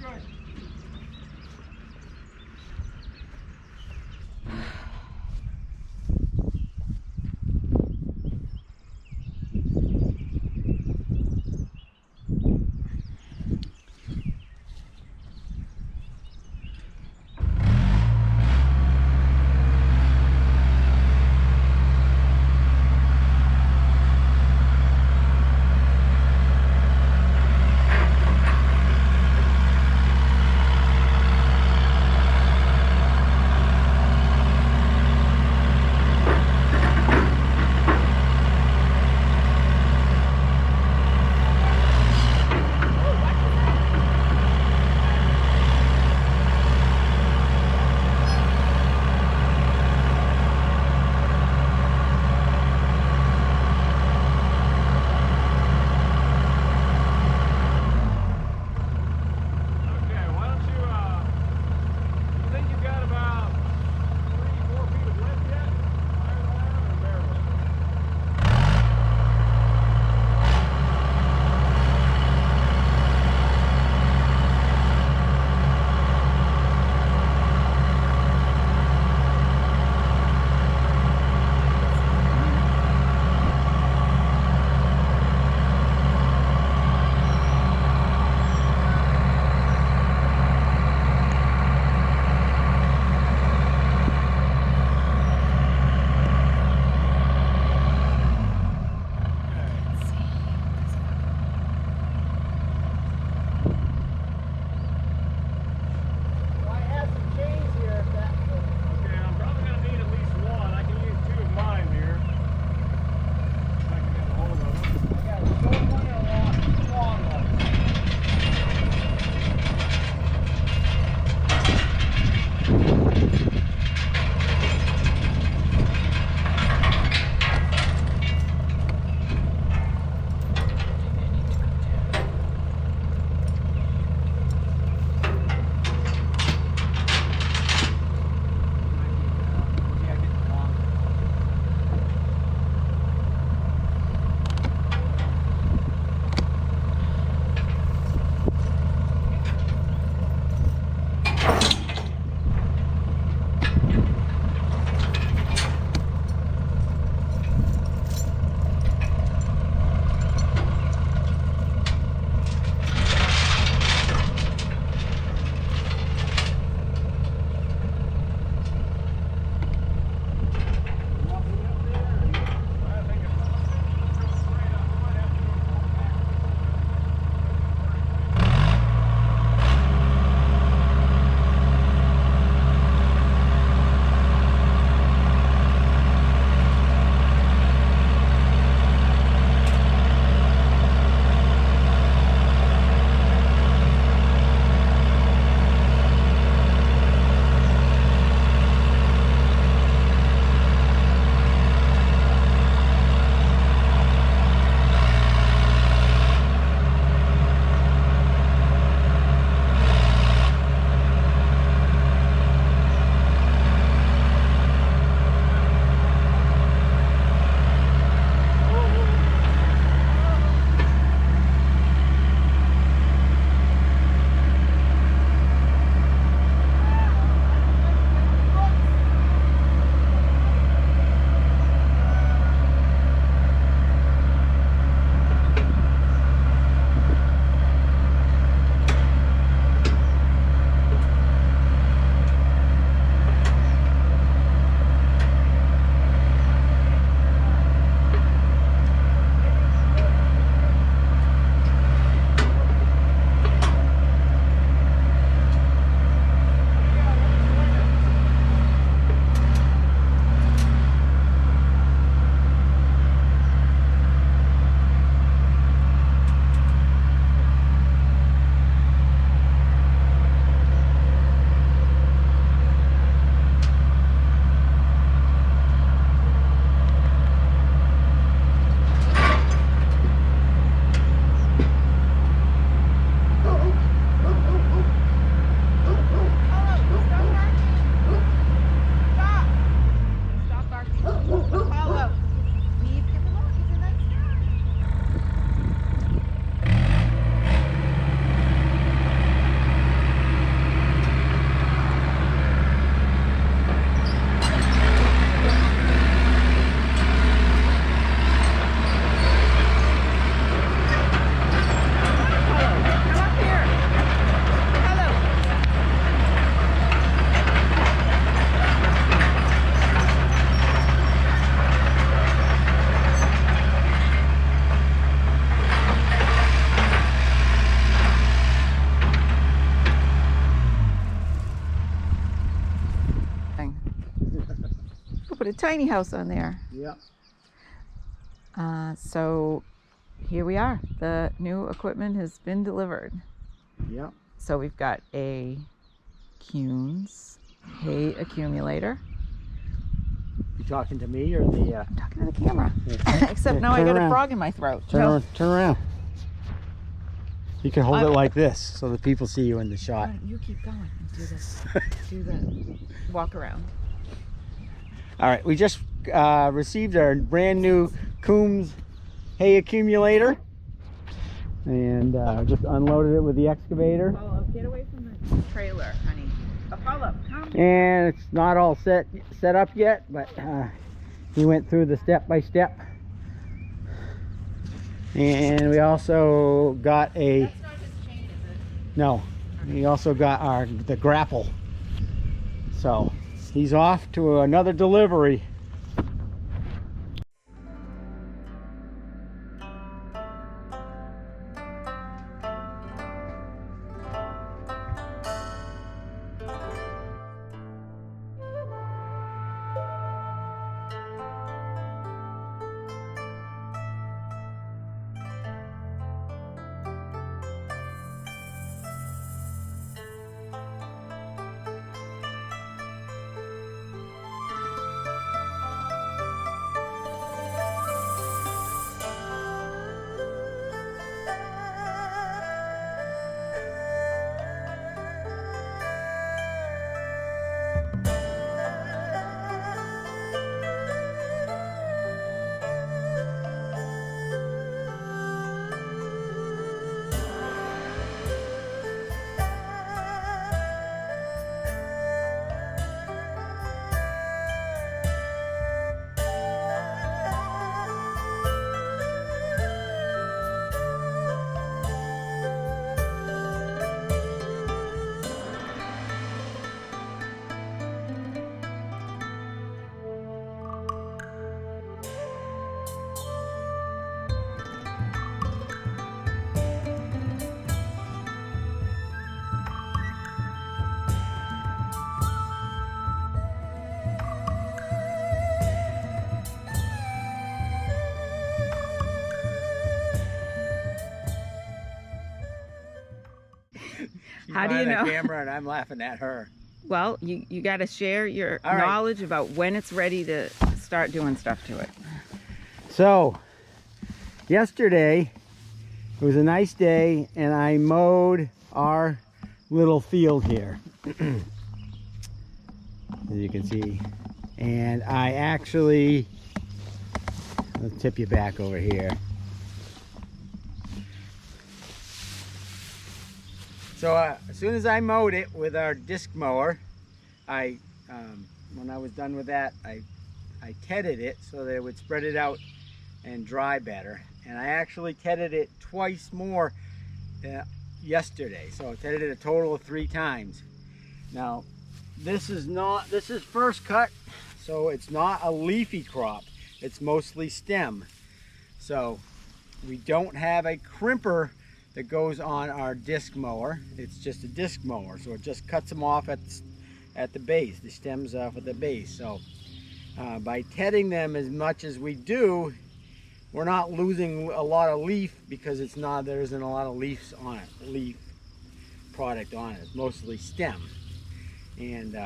Good. a tiny house on there. Yep. So here we are. The new equipment has been delivered. Yep. So we've got a Kuhns hay accumulator. You talking to me or the? I'm talking to the camera. Yeah. Except Yeah, now I turn got around. a frog in my throat. Turn around. You can hold it like this so the people see you in the shot. Right, you keep going and do this. Do the walk around. All right, we just received our brand new Kuhns hay accumulator, and just unloaded it with the excavator. Apollo, get away from the trailer, honey. Apollo, come. And it's not all set up yet, but he went through the step by step. And we also got a. That's not his chain, is it? No, we also got the grapple. So he's off to another delivery. How do you know? Camera, and I'm laughing at her. Well, you got to share your All right. knowledge about when it's ready to start doing stuff to it. So, yesterday it was a nice day, and I mowed our little field here, as you can see. And I actually, I'll tip you back over here. So as soon as I mowed it with our disc mower, when I was done with that, I tedded it so that it would spread it out and dry better. And I actually tedded it twice more yesterday. So I tedded it a total of 3 times. Now, this is first cut, so it's not a leafy crop. It's mostly stem. So we don't have a crimper that goes on our disc mower. It's just a disc mower, so it just cuts them off at the base, the stems off at the base. So by tedding them as much as we do, we're not losing a lot of leaf, because there isn't a lot of leaves on it, leaf product on it. It's mostly stem. And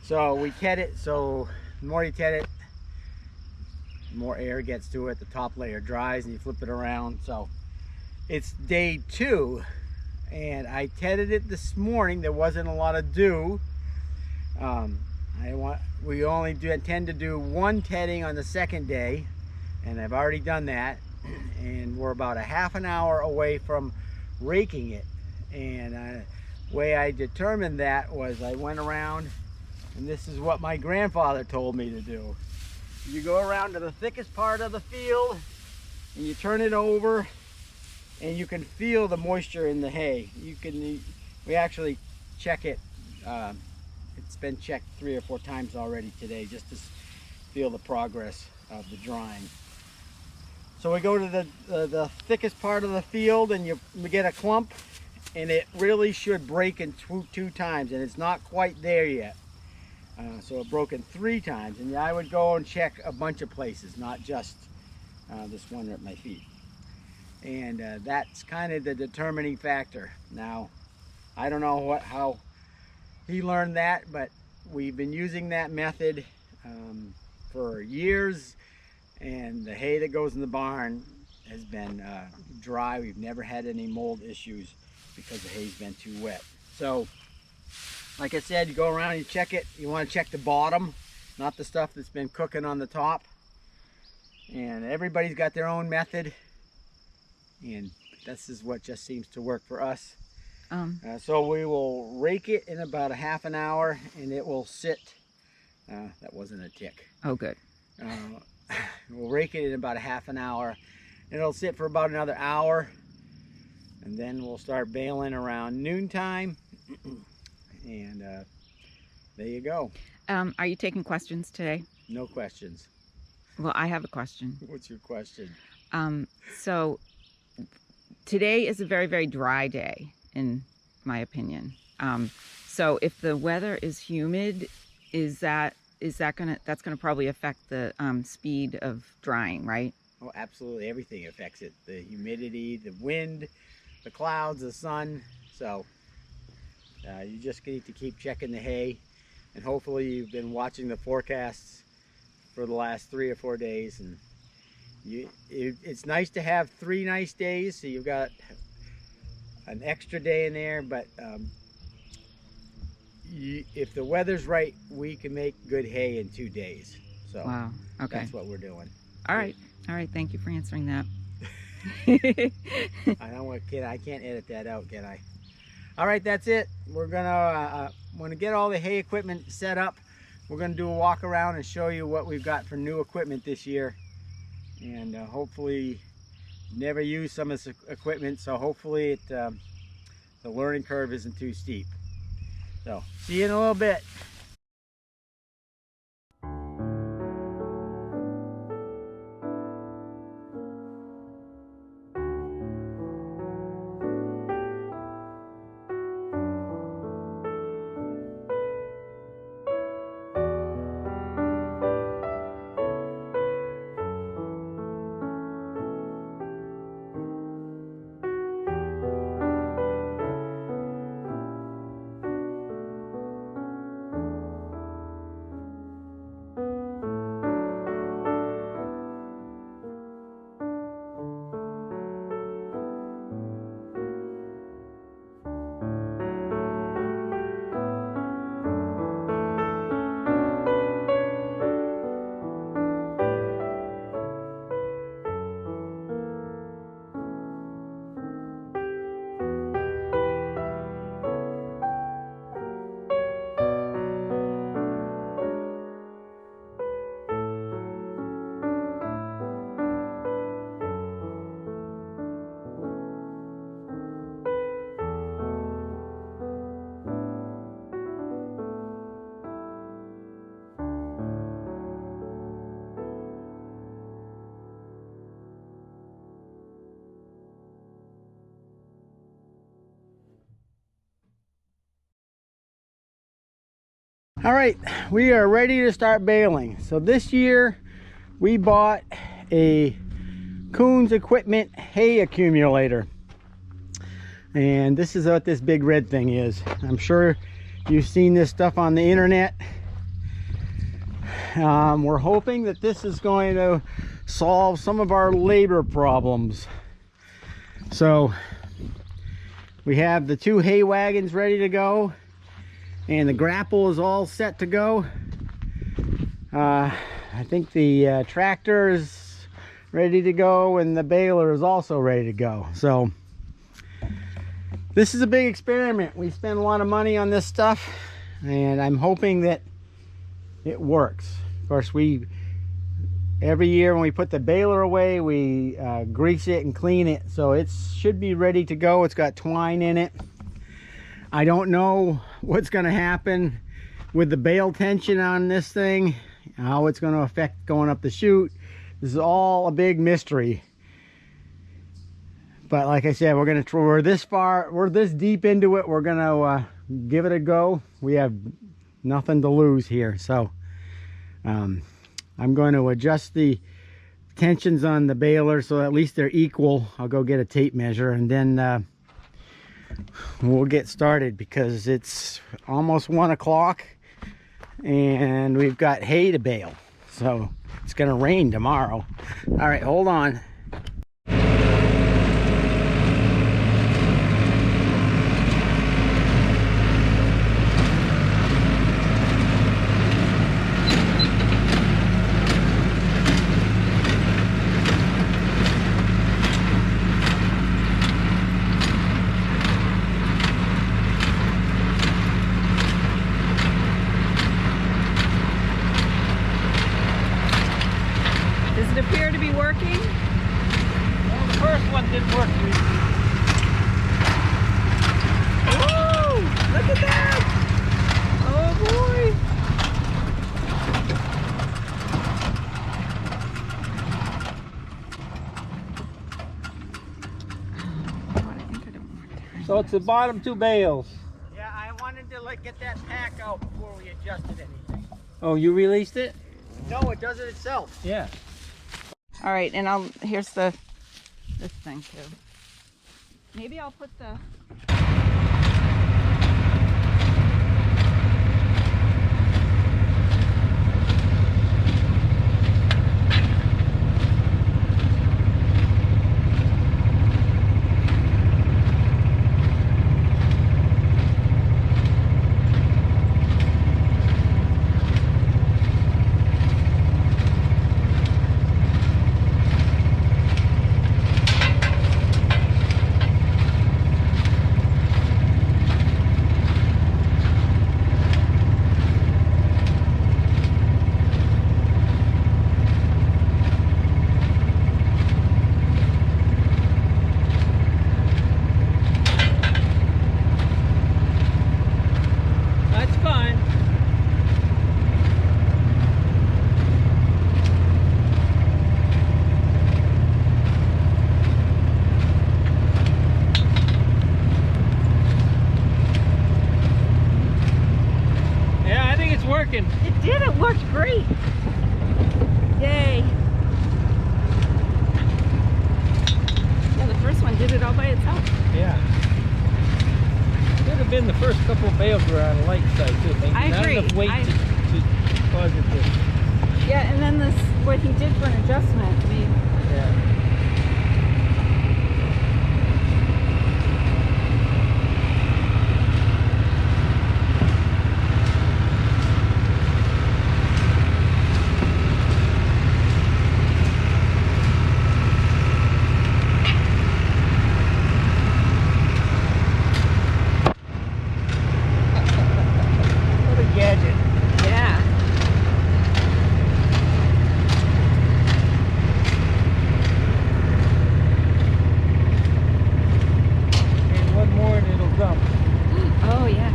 so we ted it, so the more you ted it, the more air gets to it, the top layer dries, and you flip it around. So it's day 2, and I tedded it this morning. There wasn't a lot of dew. We only tend to do 1 tedding on the 2nd day, and I've already done that. And we're about a half an hour away from raking it. And the way I determined that was I went around, and this is what my grandfather told me to do. You go around to the thickest part of the field, and you turn it over, and you can feel the moisture in the hay. We actually check it. It's been checked 3 or 4 times already today, just to feel the progress of the drying. So we go to the thickest part of the field, and we get a clump, and it really should break in two times, and it's not quite there yet. So it broken 3 times, and I would go and check a bunch of places, not just this one at my feet. And that's kind of the determining factor. Now, I don't know how he learned that, but we've been using that method for years, and the hay that goes in the barn has been dry. We've never had any mold issues because the hay's been too wet. So, like I said, you go around, you check it. You want to check the bottom, not the stuff that's been cooking on the top. And everybody's got their own method, and this is what just seems to work for us. So we will rake it in about a half an hour, and it will sit. That wasn't a tick. Oh, good. We'll rake it in about a half an hour, and it'll sit for about another hour, and then we'll start baling around noontime. And there you go. Are you taking questions today? No questions. Well, I have a question. What's your question? So today is a very, very dry day, in my opinion. So if the weather is humid, that's gonna probably affect the speed of drying, right? Oh, absolutely. Everything affects it. The humidity, the wind, the clouds, the sun. So you just need to keep checking the hay, and hopefully you've been watching the forecasts for the last 3 or 4 days, and it's nice to have 3 nice days, so you've got an extra day in there, but if the weather's right, we can make good hay in 2 days. So wow. Okay. That's what we're doing. All right. Thank you for answering that. I can't edit that out, can I? All right, that's it. We're gonna when we get all the hay equipment set up, we're gonna do a walk around and show you what we've got for new equipment this year, and hopefully never use some of this equipment, so hopefully the learning curve isn't too steep. So see you in a little bit. All right, we are ready to start baling. So this year we bought a Kuhns equipment hay accumulator, and this is what this big red thing is. I'm sure you've seen this stuff on the internet. We're hoping that this is going to solve some of our labor problems. So we have the 2 hay wagons ready to go, and the grapple is all set to go. I think the tractor is ready to go, and the baler is also ready to go. So this is a big experiment. We spend a lot of money on this stuff, and I'm hoping that it works. Of course, every year when we put the baler away, we grease it and clean it, so it should be ready to go. It's got twine in it. I don't know what's going to happen with the bale tension on this thing, how it's going to affect going up the chute. This is all a big mystery. But like I said, we're this deep into it. We're going to give it a go. We have nothing to lose here. So I'm going to adjust the tensions on the baler so at least they're equal. I'll go get a tape measure and then we'll get started because it's almost 1 o'clock and we've got hay to bale. So it's going to rain tomorrow. All right, hold on. Does it appear to be working? Well, the first one didn't work. Woo! Look at that! Oh boy! Oh, I think I don't want to. So it's the bottom 2 bales. Yeah, I wanted to get that pack out before we adjusted anything. Oh, you released it? No, it does it itself. Yeah. All right, and here's this thing too. Maybe I'll put the That's fine. Yeah, I think it's working. It did, it worked great. Yay. Yeah, the first one did it all by itself. Yeah. Could have been the first couple of bales were on the light side too. Maybe I not agree. enough weight to cause it to. Yeah, and then what he did for an adjustment, Yeah. What a gadget. yeah. And one more and it'll dump. Oh yeah.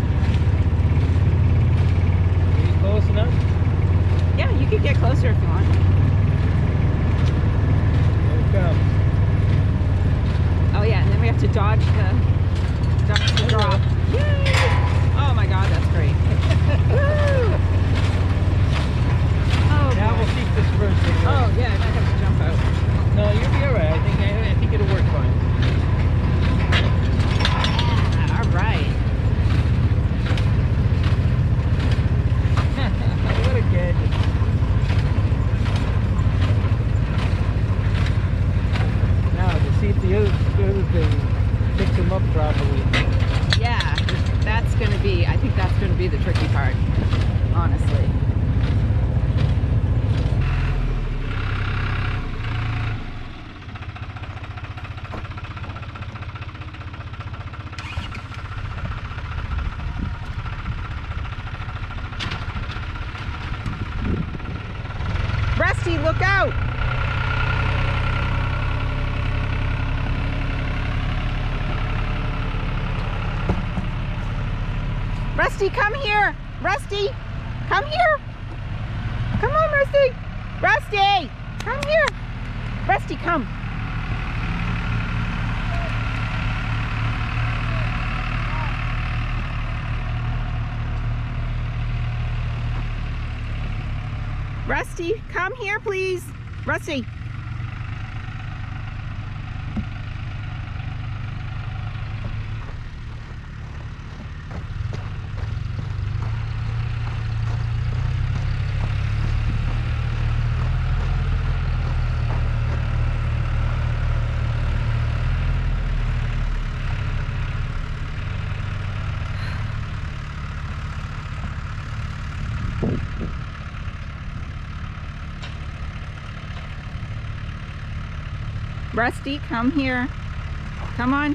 Are you close enough? Yeah, you could get closer if you want. Here it comes. Oh yeah, and then we have to dodge the drop. Yay! Oh my god, that's great. Woo! Oh, Now boy. we'll see if this first thing Oh works. yeah, I might have to jump out. No, you'll be alright. I think it'll work fine. Yeah, all right. What a gadget. Now to see if the other thing picks them up properly. Yeah, I think that's gonna be the tricky part, honestly. Rusty, look out! Rusty, come here! Rusty, come here! Come on, Rusty! Rusty, come here! Rusty, come! Rusty, come here, please. Rusty. Rusty, come here. Come on.